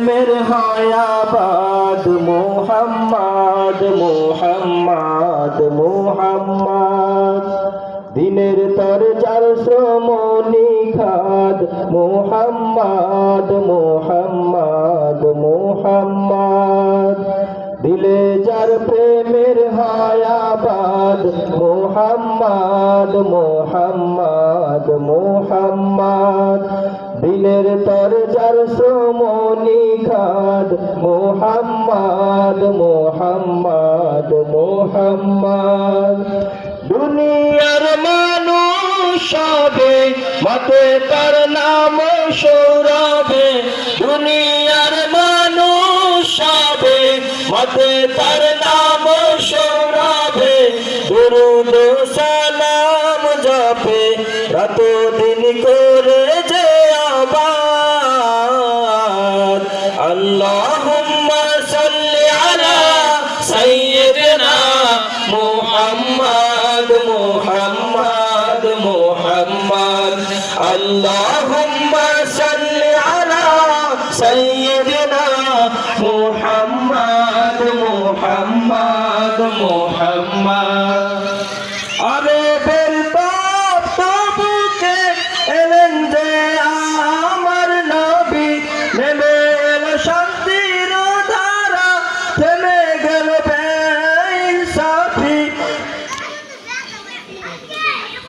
প্রেমের হায়াবাদ মোহাম্মদ মোহাম্মদ মোহাম্মদ দিনের তর যার শ্রম নিখাদ মোহাম্মদ মোহাম্মদ মোহাম্মদ দিলে যার প্রেমের হায়াবাদ মোহাম্মদ মোহাম্মদ মোহাম্মদ দিলের তর যার শ্রম নিখাদ মোহাম্মদ মোহাম্মদ মোহাম্মদ দুনিয়ার মানুষ সবে মতে তার নাম সৌরভে দুনিয়ার মানুষ সবে মতে তার নাম সৌরভে দুরূদ সালাম জপে রাত দিন করে যে আবাদ আল্লাহুম্মা সাল্লি আলা সাইয়্যিদিনা মুহাম্মদ মুহাম্মদ মুহাম্মদ আল্লাহুম্মা সাল্লি আলা সাইয়্যিদিনা মুহাম্মদ মুহাম্মদ মুহাম্মদ